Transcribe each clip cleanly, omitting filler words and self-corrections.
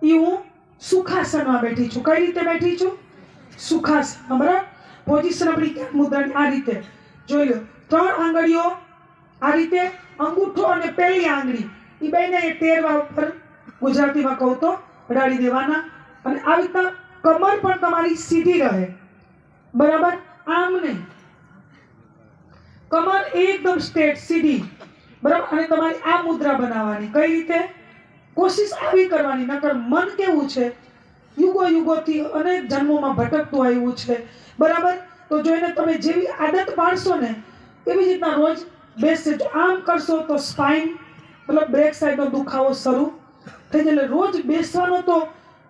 એ હું સુખાસનમાં બેઠી છું. કઈ રીતે બેઠી છું? સુખાસન. બરાબર. પોઝિશન આપણી જ્ઞાન મુદ્રાની આ રીતે જોઈ લો. 3 આંગળીઓ આ રીતે, અંગૂઠો અને પહેલી આંગળી એ બેને ટેરવા ઉપર ગુજરાતીમાં કહું તો અડાડી દેવાના. અને આવી રીતના કમર પણ તમારી સીધી રહે. બરાબર. આમ નહીં, કમર એકદમ સ્ટ્રેટ સીધી. બરાબર. અને તમારી આ મુદ્રા બનાવવાની. કઈ રીતે? કોશિશ આવી કરવાની. નકર મન કેવું છે, યુગો યુગોથી અનેક જન્મોમાં ભટકતું આવ્યું છે. બરાબર. તો જોઈને તમે જેવી આદત પાડશો ને એવી રીતના રોજ બેસશે. જો આમ કરશો તો સ્પાઇન મતલબ બ્રેક સાઈડનો દુખાવો શરૂ થઈ જાય. એટલે રોજ બેસવાનો તો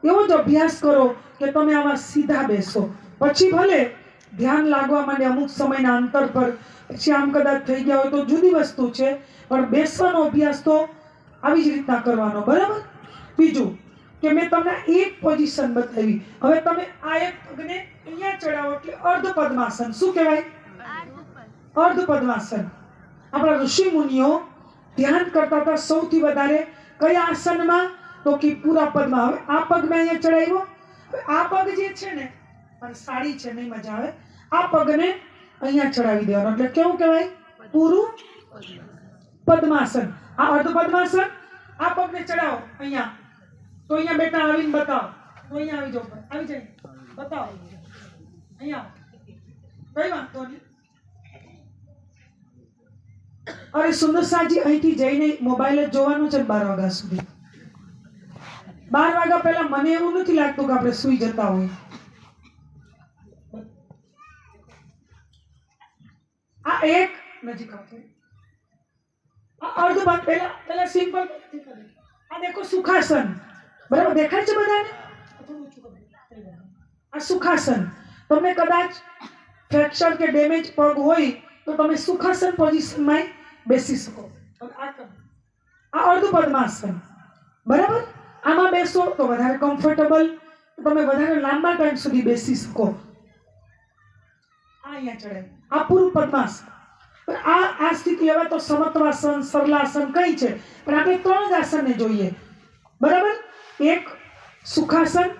એવો જ અભ્યાસ કરો કે તમે આમાં સીધા બેસો. પછી ભલે ધ્યાન લાગવા માંડે અમુક સમયના અંતર પર, પછી આમ કદાચ થઈ ગયા હોય તો જુદી વસ્તુ છે, પણ બેસવાનો અભ્યાસ તો આવી જ રીતના કરવાનો. બરાબર. બીજું કે મેં તમને એક પોઝિશન બતાવી. હવે તમે આ એક પગને અહીંયા ચડાવો એટલે અર્ધ પદ્માસન. શું કહેવાય? અર્ધ પદ્માસન. આપણા ઋષિ મુનિઓ ધ્યાન કરતા હતા સૌથી વધારે કયા આસનમાં? તો કે પૂરા પદ્મા. હવે આ પગ મેં અહીંયા ચડાવ્યો. હવે આ પગ જે છે ને, અને સાડી છે નહીં મજા આવે, આ પગને અહીંયા ચડાવી દેવાનો. એટલે કેવું કહેવાય? પૂરું પદ્માસન. આ અર્ધ પદ્માસન. આ પગને ચડાવો અહીંયા. તો અહીંયા બેટા આવીને બતાવો. તો અહીંયા આવી જાઓ. આવી જાય બતાવો. અહીંયા કઈ વાંધો નહીં. અરે સુંદરસાજી, અહીંથી જઈને મોબાઈલ જ જોવાનું છે 12 વાગ્યા સુધી. 12 વાગ્યા પહેલા મને એવું નથી લાગતું કે આપણે સુઈ જતા હોય. આ એક નજીક આવતો. આ અર્ધ ભાગ પહેલા સિમ્પલ. આ દેખો સુખાસન. બરાબર. દેખાય છે બધાને? આ સુખાસન. તમને કદાચ ફ્રેક્ચર કે ડેમેજ પગ હોય તો તમે સુખાસન પોઝિશનમાં બેસી શકો. આ અર્ધ પદ્માસન. બરાબર. આમાં બેસો તો વધારે કમ્ફર્ટેબલ, તમે વધારે લાંબા ટાઈમ સુધી બેસી શકો. અહીંયા ચડે. આ પૂરું પદ્માસન. આ સ્થિતિ હવે તો સમત્વાસન, સરલાસન કઈ છે, પણ આપણે 3 જ આસનને જોઈએ. બરાબર. એક સુખાસન,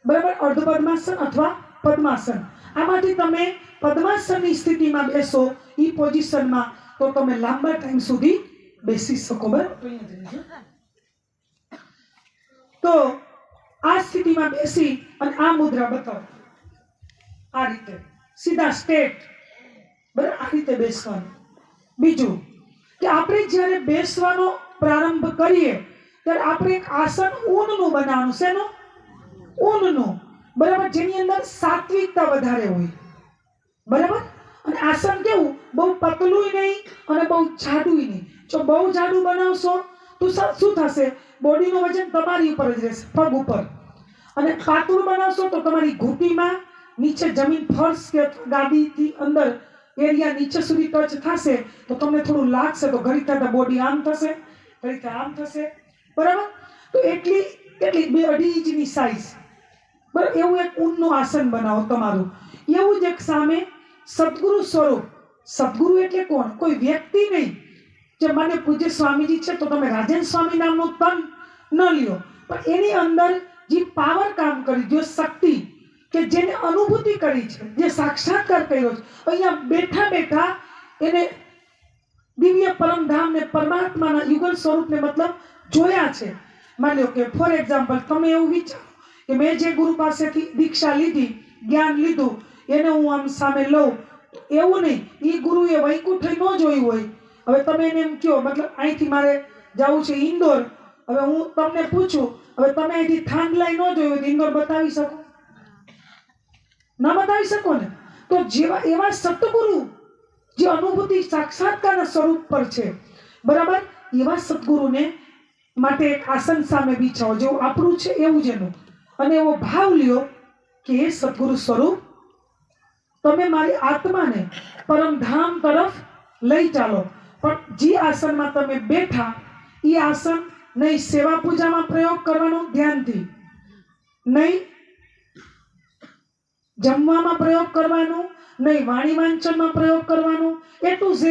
બરાબર, અર્ધ પદ્માસન અથવા પદ્માસન. આમાંથી તમે પદ્માસનની સ્થિતિમાં બેસો એ પોઝિશનમાં તો તમે લાંબા ટાઈમ સુધી બેસી શકો. બરાબર. તો આ સ્થિતિમાં બેસી અને આ મુદ્રા બતાવો. આ રીતે સીધા સ્ટેટ. બરાબર. આ રીતે બેસવાનું. બીજું કે આપણે જ્યારે બેસવાનો પ્રારંભ કરીએ ત્યારે આપણે એક આસન ઊનનું બનાવવાનું. શેનું? ઊનનું. બરાબર. જેની અંદર સાત્વિકતા વધારે હોય. બરાબર. અને આસન કેવું? બહુ પતલું નહીં અને બહુ જાડું નહીં. જો બહુ જાડું બનાવશો તો શું થશે? બોડીનું વજન તમારી ઉપર જ રહેશે, પગ ઉપર. અને પાતળું બનાવશો તો તમારી ઘૂંટીમાં નીચે જમીન, ફર્શ કે ગાદીથી અંદર એરિયા નીચે સુધી ટચ થશે તો તમને થોડું લાગશે. તો ઘડી થતા બોડી આમ થશે, ઘડી થતા આમ થશે. બરાબર. તો એટલી 2-2.5 ઇંચની સાઈઝ. બરાબર. એવું એક ઊનનું આસન બનાવો તમારું. એવું જ એક સામે સદગુરુ સ્વરૂપ. સદગુરુ એટલે કોણ? કોઈ વ્યક્તિ નહીં. જે માન્ય પૂજ્ય સ્વામીજી છે તો તમે રાજન સ્વામી નામનું તન ન લ્યો, પણ એની અંદર જે પાવર કામ કરી, જે શક્તિ કે જેને અનુભૂતિ કરી છે, જે સાક્ષાત્કાર કર્યો છે, અહીંયા બેઠા બેઠા એને દિવ્ય પરમધામ ને પરમાત્માના યુગલ સ્વરૂપને મતલબ જોયા છે. માની લો કે ફોર એક્ઝામ્પલ તમે એવું વિચારો કે મેં જે ગુરુ પાસેથી દીક્ષા લીધી, જ્ઞાન લીધું, એને હું આમ સામે લઉં. એવું નહીં. એ ગુરુએ વૈકુંઠ ન જોયું હોય. હવે તમે એને એમ કહો, મતલબ અહીંથી મારે જવું છે ઇન્દોર. હવે હું તમને પૂછું, હવે તમે અહીંથી થાંગલાઈ ન જોયું હોય ઇન્દોર બતાવી શકો? ના બતાવી શકો ને. તો જેવા એવા સતગુરુ જે અનુભૂતિ સાક્ષાત્કારના સ્વરૂપ પર છે, બરાબર, એવા સદગુરુને માટે એક આસન સામે બિછાવો. જેવું આપણું છે એવું જ એનું. અને એવો ભાવ લ્યો કે એ સદગુરુ સ્વરૂપ તમે મારી આત્માને પરમધામ તરફ લઈ ચાલો. પણ જે આસનમાં તમે બેઠા એ આસન નહીં સેવા પૂજામાં પ્રયોગ કરવાનો ધ્યાનથી, નહીં જમવામાં પ્રયોગ કરવાનું, નહીં વાણી વાંચનમાં પ્રયોગ કરવાનું, A to Z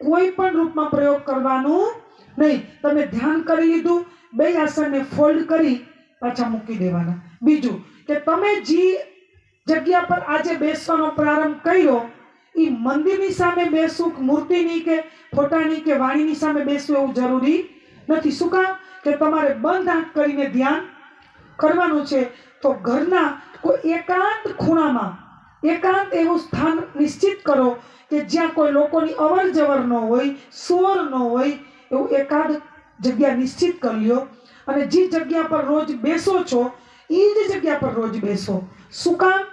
કોઈ પણ રૂપમાં પ્રયોગ કરવાનું નહીં. તમે ધ્યાન કરી લીધું, બે આસનને ફોલ્ડ કરી પાછા મૂકી દેવાના. બીજું કે તમે જે જગ્યા પર આજે બેસવાનો પ્રારંભ કર્યો એ મંદિરની સામે બેસવું, મૂર્તિની કે ફોટાની કે વાણીની સામે બેસવું એવું જરૂરી નથી. શું કામ? કે તમારે બંધ આંખ કરીને ધ્યાન કરવાનું છે. તો ઘરના કોઈ એકાંત ખૂણામાં એકાંત એવું સ્થાન નિશ્ચિત કરો કે જ્યાં કોઈ લોકોની અવર જવર ન હોય, શોર ન હોય, એવું એકાદ જગ્યા નિશ્ચિત કરી લ્યો. અને જે જગ્યા પર રોજ બેસો છો એ જ જગ્યા પર રોજ બેસો. શું કામ?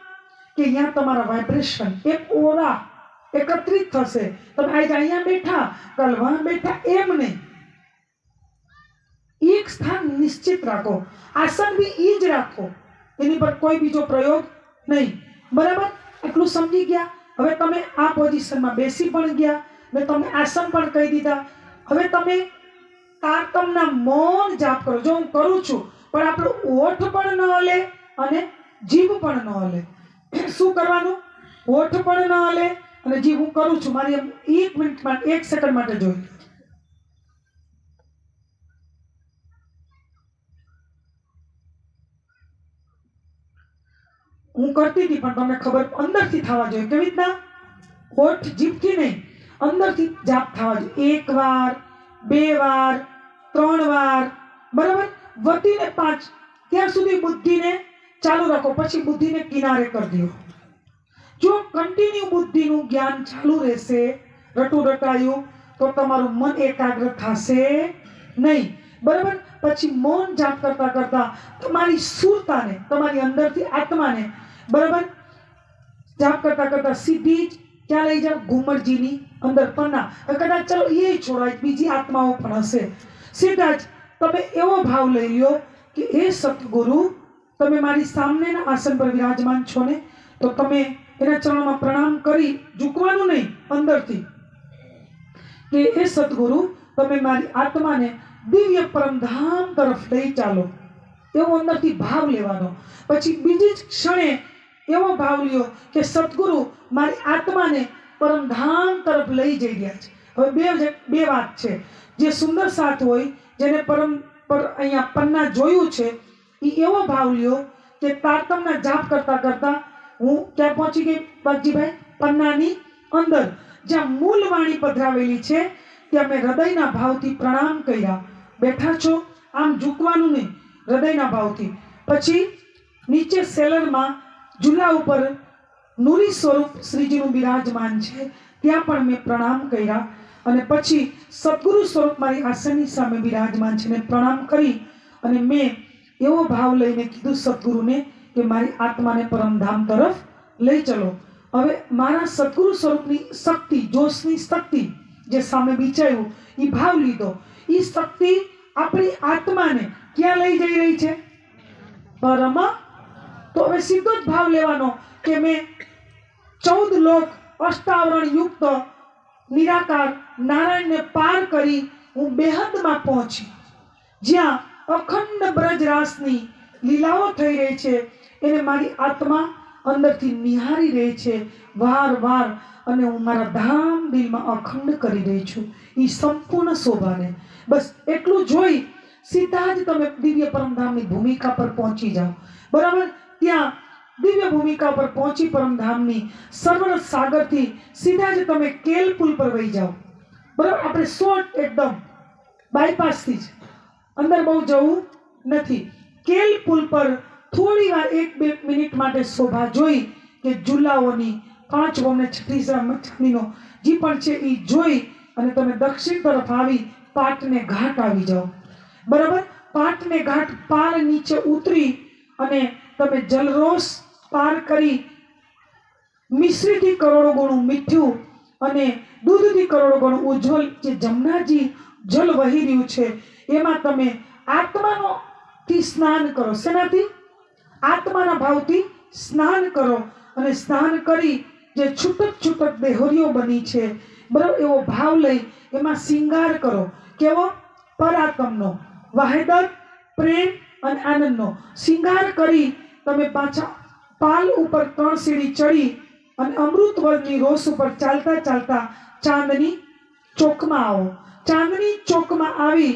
કે અહીંયા તમારા વાઇબ્રેશન, એક ઓરા એકત્રિત થશે. તમે આજે અહીંયા બેઠા, કાલ વહાં બેઠા, એમ નહીં. એક સ્થાન નિશ્ચિત રાખો. આસન બી એ જ રાખો, એની પર કોઈ બીજો પ્રયોગ નહીં. બરાબર? એટલું સમજી ગયા? હવે તમે આ પોઝિશનમાં બેસી પણ ગયા, મેં તમને આસન પણ કહી દીધા. હવે તમે તારતમના મૌન જાપ કરો. જો હું કરું છું પણ આપણું ઓઠ પણ ન હલે અને જીભ પણ ન હલે. શું કરવાનું? ઓઠ પણ ન હલે અને જીભ. હું કરું છું, મારી 1 મિનિટ માટે, 1 સેકન્ડ માટે જોઈ. હું કરતી હતી પણ તમને ખબર અંદરથી થવા જોઈએ. કેવી રીતના? હોઠ જીભથી નહીં, અંદરથી જાપ થવા જોઈએ. 1 વાર, 2 વાર, 3 વાર, બરાબર? વધીને 5. ત્યાં સુધી બુદ્ધિને ચાલુ રાખો, પછી બુદ્ધિને કિનારે કરી દો. જો કન્ટિન્યુ બુદ્ધિનું જ્ઞાન ચાલુ રહેશે, રટું રટાયું, તો તમારું મન એકાગ્ર થશે નહીં. બરાબર? પછી મૌન જાપ કરતા કરતા તમારી સુરતાને, તમારી અંદરથી આત્માને, બરાબર, જાપ કરતા કરતા સીધી જ ક્યાં લઈ જાઓ? ઘુમરજીની અંદર પન્ના. કદાચ ચલો એ છોડાય, બીજી આત્માઓ પણ હશે. સીધા જ તમે એવો ભાવ લઈ લો કે હે સતગુરુ, તમે મારી સામેના આસન પર વિરાજમાન છો ને, તો તમે એના ચરણોમાં પ્રણામ કરી, ઝૂકવાનું નહીં, અંદરથી કે હે સતગુરુ, તમે મારી આત્માને દિવ્ય પરમધામ તરફ લઈ ચાલો. એવો અંદરથી ભાવ લેવાનો. પછી બીજી જ ક્ષણે એવો ભાવ લ્યો કે સતગુરુ, મારી આત્માને પરમધામ તરફ લઈ જઈ રહ્યા છે. હવે બે વાત છે. જે સુંદર સાથ હોય, જેને પરમ પર અહીંયા પન્ના જોયું છે, એ એવો ભાવ લ્યો કે તારતમના જાપ કરતા કરતા હું ક્યાં પહોંચી ગઈ પગજીભાઈ? પન્નાની અંદર, જ્યાં મૂળ વાણી પધરાવેલી છે, ત્યાં મેં હૃદયના ભાવથી પ્રણામ કર્યા. બેઠા છો, આમ ઝૂકવાનું નહીં, હૃદયના ભાવથી. પછી નીચે સેલરમાં ઝૂલા ઉપર નૂરી સ્વરૂપ શ્રીજીનું બિરાજમાન છે, ત્યાં પણ મેં પ્રણામ કર્યા. અને પછી સદગુરુ સ્વરૂપ મારી આસનની સામે બિરાજમાન છે ને પ્રણામ કરી અને મેં એવો ભાવ લઈને કીધું સદગુરુને કે મારી આત્માને પરમધામ તરફ લઈ ચલો. હવે મારા સદગુરુ સ્વરૂપની શક્તિ, જોશની શક્તિ જે સામે બિચાયું, એ ભાવ લીધો. એ શક્તિ આપણી આત્માને ક્યાં લઈ જઈ રહી છે? પરમ. તો હવે સીધો જ ભાવ લેવાનો કે મેં 14 લોક અષ્ટાવરણ યુક્ત નિરાકાર નારાયણને પાર કરી હું બેહદમાં પહોંચી, જ્યાં અખંડ બ્રજરાસની લીલાઓ થઈ રહી છે. એને મારી આત્મા અંદરથી નિહારી રહી છે વાર અને હું મારા ધામ દિલમાં અખંડ કરી રહી છું એ સંપૂર્ણ શોભાને. બસ એટલું જોઈ સીધા જ તમે દિવ્ય પરમધામની ભૂમિકા પર પહોંચી જાઓ. બરાબર? ત્યાં દિવ્ય ભૂમિકા પર પહોંચી પરમધામની સર્વરસ સાગરથી સીધા જ તમે કેલ પુલ પર વહી જાઓ. બરાબર? આપણે શોર્ટ એકદમ બાયપાસથી જ, અંદર બહુ જવું નથી. કેલ પુલ પર થોડી વાર 1-2 મિનિટ માટે શોભા જોઈ કે ઝૂલાઓની 5 ઓમને 36 મચાનીનો જે પણ છે એ જોઈ અને તમે દક્ષિણ તરફ આવી પાટને ઘાટ આવી જાઓ. બરાબર? પાટને ઘાટ પાર નીચે ઉતરી અને તમે જલરોષ પાર કરી મિશ્રીથી કરોડો ગણું મીઠું અને દૂધથી કરોડો ગણું ઉજ્જવલ જે જમનાજી જલ વહી રહ્યું છે, એમાં તમે આત્માથી સ્નાન કરો. શેનાથી? આત્માના ભાવથી સ્નાન કરો. અને સ્નાન કરી જે છૂટક દેહોરીઓ બની છે, બરાબર, એવો ભાવ લઈ એમાં શિંગાર કરો. કેવો? પરાક્રમનો, વાહેદત, પ્રેમ અને આનંદનો શિંગાર કરી તમે પાછા પાલ ઉપર 3 સીડી ચડી અને અમૃત વર્ણની રોષ ઉપર ચાલતા ચાલતા ચાંદની ચોકમાં આવો. ચાંદની ચોકમાં આવી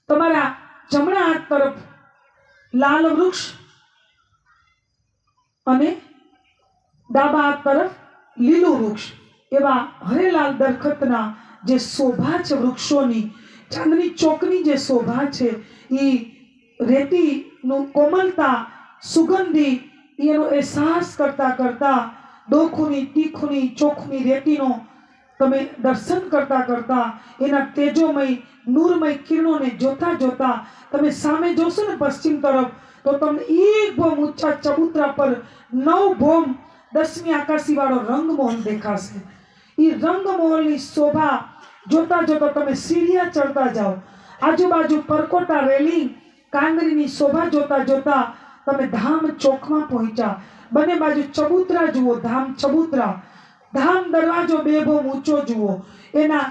તમારા જમણા હાથ તરફ લાલ વૃક્ષ અને ડાબા હાથ તરફ લીલું વૃક્ષ, એવા હરેલાલ દરખતના જે શોભા છે વૃક્ષોની, ચાંદની ચોકની જે શોભા છે, એ રેતીનું કોમલતા, સુગંધી, એનો અહેસાસ કરતા કરતા ડોખુની, તીખુની, ચોખની રેતીનો તમે દર્શન કરતા કરતા એના તેજોમય નૂરમય કિરણોને જોતા જોતા તમે સામે જોશો ને પશ્ચિમ તરફ, તો તમને એક ભોમ ઊંચા ચબૂતરા પર 9 ભોમ 10મી આકાશી વાળો રંગમહોલ દેખાશે. એ રંગમહોલની શોભા જોતા જોતા તમે સીડિયા ચડતા જાઓ, આજુબાજુ પરકોટા રેલિંગ, કાંગરીની શોભા જોતા જોતા તમે ધામ ચોકમાં પહોંચ્યા. બંને બાજુ ચબૂતરા જુઓ, ધામ ચબૂતરા, ધામ દરવાજો 2 ભોમ ઊંચો જુઓ, એના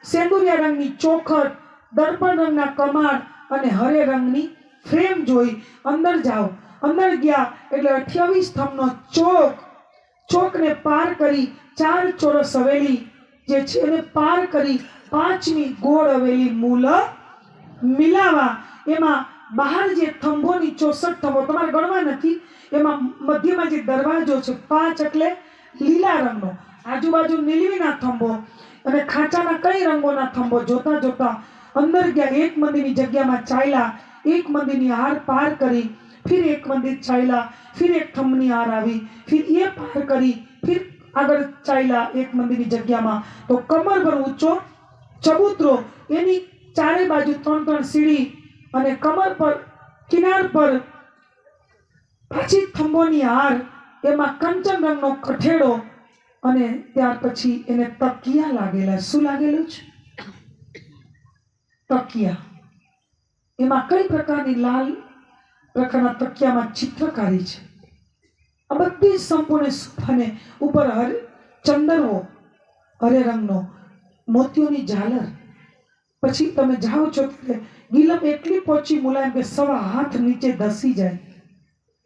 સેંદુરિયા રંગની ચોખટ, દર્પણ રંગના કમાડ અને હરે રંગની ફ્રેમ જોઈ અંદર જાઓ. અંદર ગયા એટલે 28 સ્તંભનો ચોક, ચોકને પાર કરી 4 ચોરસ હવેલી જે છે એને પાર કરી 5મી ગોળ હવેલી મૂલ મિલાવા. એમાં બહાર જે થંભોની 64 થંભો તમારે ગણવા નથી, એમાં મધ્યમાં જે દરવાજો છે 5 એટલે લીલા રંગનો, આજુબાજુ નીલવીના થંભો અને ખાંચાના કઈ રંગોના થંભો જોતા જોતા અંદર ગયા. એક મંદિરની જગ્યામાં ચાલ્યા, એક મંદિરની હાર પાર કરી, फिर एक मंदिर चाला, फिर एक थंभनी हार आई, फिर ये पार करी, फिर આગળ ચાલ્યા એક મંદિરની જગ્યામાં તો કમર પર ઊંચો ચબૂતરો, એની ચારે બાજુ 3-3 સીડી અને કમર પર કિનાર પર પાછી થંભોની હાર, એમાં કંચન રંગનો કઠેડો અને ત્યાર પછી એને તકિયા લાગેલા. શું લાગેલું છે? તકિયા. એમાં કઈ પ્રકારની લાલ પ્રકારના તકિયામાં ચિત્રકારી છે. આ બધી સંપૂર્ણ શોભાને ઉપર ચંદરવો હરે રંગનો, મોતીઓની ઝાલર. પછી તમે જાઓ છો ત્યારે ગીલમ એટલી પહોંચી મુલાયમ કે 1.25 હાથ નીચે ધસી જાય.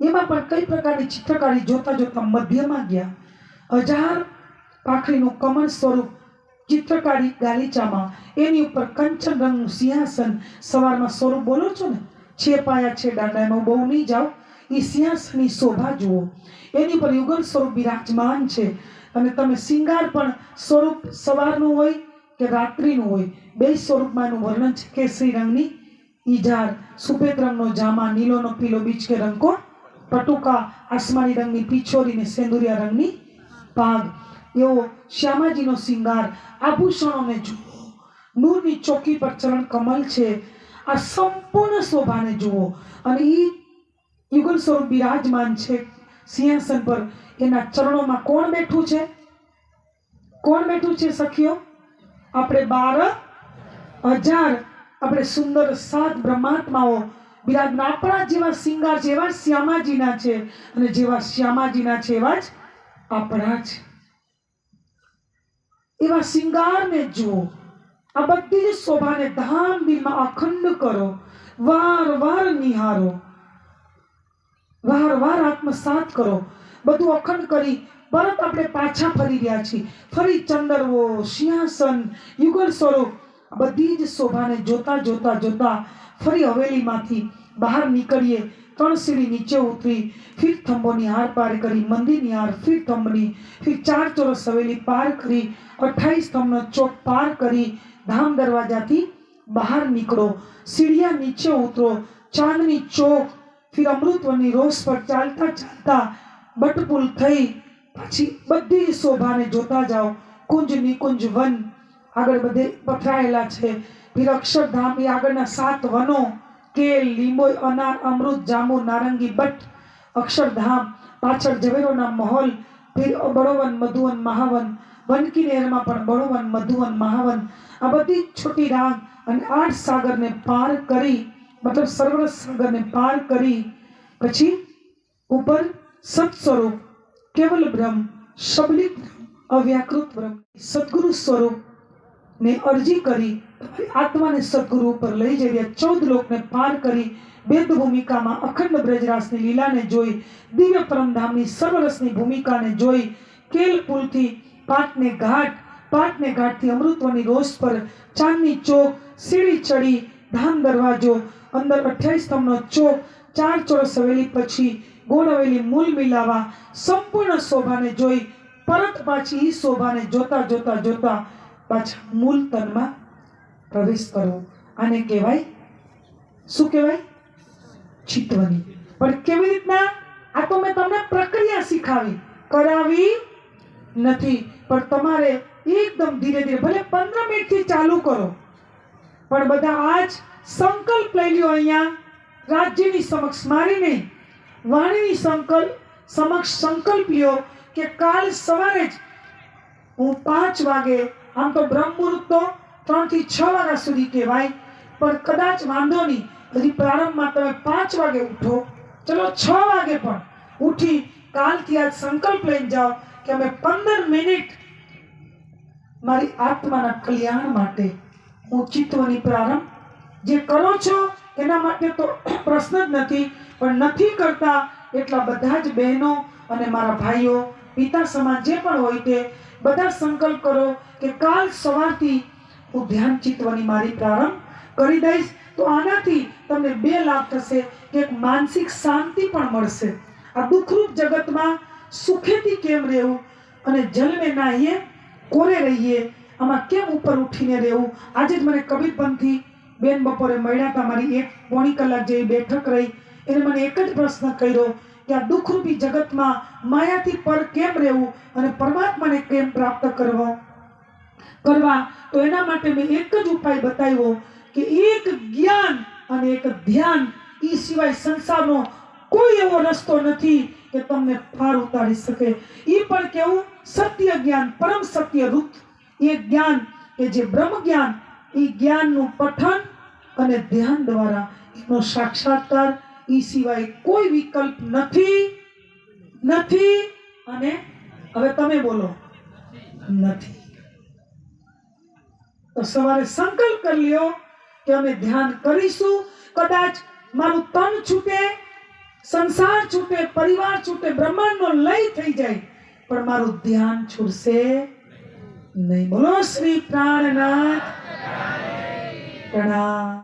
એમાં પણ કઈ પ્રકારની ચિત્રકારી જોતા જોતા મધ્યમાં ગયા. 1000 પાખડીનું કમળ સ્વરૂપ ચિત્રકારી ગાલીચામાં, એની ઉપર કંચન રંગનું સિંહાસન. સવારમાં સ્વરૂપ બોલો છો ને, 6 પાયા છે દાંડામાં, બહુ નહીં જાઓ. એ સિંહાસનની શોભા જુઓ, એની પર યુગલ સ્વરૂપ બિરાજમાન છે. અને તમે શિંગાર પણ સ્વરૂપ સવારનું હોય કે રાત્રિનું હોય, 2 સ્વરૂપમાં એનું વર્ણન છે. કેસરી રંગની ઈજાર, સફેદ રંગનો જામા, નીલોનો પીલો બીજ કે રંગ કો પટુકા, આસમાની રંગની પીછોરી ને સેંદુરિયા રંગની પાગ, એવો શ્યામાજીનો શિંગાર. આભૂષણોને જુઓ, નૂરની ચોકી પર ચરણ કમલ છે. આ સંપૂર્ણ શોભાને જુઓ અને એ યુગલ સ્વરૂપ બિરાજમાન છે સિંહાસન પર. એના ચરણોમાં કોણ બેઠું છે? કોણ બેઠું છે સખીઓ? આપણે 12,000 આપણે સુંદર 7 બ્રહ્માત્માઓ બિરાજમાન. આપણા જેવા શિંગાર છે એવા શ્યામાજીના છે, અને જેવા શ્યામાજીના છે એવા જ આપણા છે. એવા શિંગારને જુઓ. આ બધી જ શોભાને ધામ દિલમાં અખંડ કરો, વાર નિહારો, વાર આત્મસાત કરો. બધું અખંડ કરી પરત આપણે પાછા ફરી રહ્યા છીએ. ફરી ચંદરવો, સિંહાસન, યુગલ સ્વરૂપ, બધી જ શોભાને જોતા જોતા જોતા ફરી હવેલીમાંથી બહાર નીકળીએ. 3 સીડી નીચે ઉતરી, ફિર થંભોની હાર પાર કરી, મંદિરની હાર, ફિર થંભની, ફિર 4 ચોરસ હવેલી પાર કરી, 28 સ્તંભનો ચોક પાર કરી, ધામ દરવાજાથી બહાર નીકળો, સીડિયા નીચે ઉતરો, ચાંદની ચોક, ફિર અમૃતવનની રોસ પર ચાલતા ચાલતા બટપુલ થઈ પછી બધી શોભાને જોતા જાઓ. કુંજ નિકુંજ વન આગળ બધે પથરાયેલા છે. ફિર અક્ષરધામ, એ આગળના 7 વનો, કેલ, લીંબોય, અનાર, અમૃત, જાંબુ, નારંગી, બટ, અક્ષરધામ. પાછળ ઝવેરોના મહોલ, ફિર બળોવન, મધુવન, મહાવન, વનકી નહેરમાં પણ બળોવન, મધુવન, મહાવન. આ બધી છોટી રાંગ અને 8 સાગરને પાર કરી, મતલબ સર્વ સાગરને પાર કરી પછી ઉપર સત સ્વરૂપ કેવલ બ્રહ્મ, સબલિત બ્રહ્મ, અવ્યાકૃત બ્રહ્મ, સદગુરુ સ્વરૂપ ને અરજી કરી આત્માને સદગુરુ ઉપર લઈ જઈ રહ્યા. 14 લોકને પાર કરી વેદ ભૂમિકામાં અખંડ બ્રજરાસની લીલાને જોઈ, દિવ્ય પરમધામની સર્વરસની ભૂમિકાને જોઈ, કેલ પુલથી પાટને ઘાટથી અમૃતવની રોસ પર ચાંદની ચોક, સીડી ચડી, ધામ દરવાજો, અંદર 28 સ્તંભનો ચોક, ચાર ચોરસ હવેલી પછી ગોળ હવેલી મૂલ મિલાવા સંપૂર્ણ શોભાને જોઈ પરત પાછી ઈ શોભાને જોતા જોતા જોતા પાછા મૂળ તનમાં પ્રવેશ કરવો. આને કહેવાય શું કહેવાય? ચિત્વની. પણ કેવી રીતના? આ તો મેં તમને પ્રક્રિયા શીખાવી, કરાવી નથી. પણ તમારે એકદમ ધીરે ધીરે, ભલે 15 મિનિટથી ચાલુ કરો, પણ બધા આજ સંકલ્પ લઈ લ્યો. અહીંયા રાજ્યની સમક્ષ, મારી નહીં, વાણીની સમક્ષ સંકલ્પ લ્યો કે કાલ સવારે જ હું 5 વાગે, આમ તો બ્રહ્મ મુહૂર્ત તો 3 થી 6 વાગ્યા સુધી કહેવાય, પણ કદાચ વાંધો નહીં, હજી પ્રારંભમાં તમે 5 વાગે ઉઠો, ચલો 6 વાગે પણ ઉઠી કાલથી આજ સંકલ્પ લઈને જાઓ કે અમે 15 મિનિટ મારી આત્માના કલ્યાણ માટે હું ચિત્તવની પ્રારંભ જે કરો છો એના માટે તો પ્રશ્ન જ નથી, પણ નથી કરતા એટલા બધા જ બહેનો અને મારા ભાઈઓ, પિતા સમાન જે પણ હોય તે બધા સંકલ્પ કરો કે કાલ સવારથી હું ધ્યાન ચિત્તવની મારી પ્રારંભ કરી દઈશ. તો આનાથી તમને 2 લાભ થશે કે એક માનસિક શાંતિ પણ મળશે. આ દુઃખરૂપ જગતમાં સુખેથી કેમ રહેવું અને જલમે નાહીએ કોરે રહીએ, આમાં કેમ ઉપર ઉઠીને રહેવું. આજે જ મને કબીરપંથી બેન બપોરે મળ્યા હતા, મારી 1-1.25 કલાક જેવી બેઠક રહી. એને મને એક જ પ્રશ્ન કર્યો કે આ દુઃખરૂપી જગતમાં માયાથી પર કેમ રહેવું અને પરમાત્માને કેમ પ્રાપ્ત કરવા. તો એના માટે મેં એક જ ઉપાય બતાવ્યો કે એક જ્ઞાન અને એક ધ્યાન, એ સિવાય સંસારનો કોઈ એવો રસ્તો નથી કે તમને પાર ઉતારી શકે. એ પણ કેવું? સત્ય જ્ઞાન, પરમ સત્ય રૂપ એ જ્ઞાન કે જે બ્રહ્મ જ્ઞાન, એ જ્ઞાનનું પઠન અને ધ્યાન દ્વારા એનો સાક્ષાત્કાર, એ સિવાય કોઈ વિકલ્પ નથી. અને હવે તમે બોલો, નથી. તો સવારે સંકલ્પ કરી લ્યો કે અમે ધ્યાન કરીશું. કદાચ મારું તન છૂટે, સંસાર છૂટે, પરિવાર છૂટે, બ્રહ્માંડનો લય થઈ જાય, પણ મારું ધ્યાન છૂટશે નહીં. બોલો શ્રી પ્રાણનાથ પ્રણામ.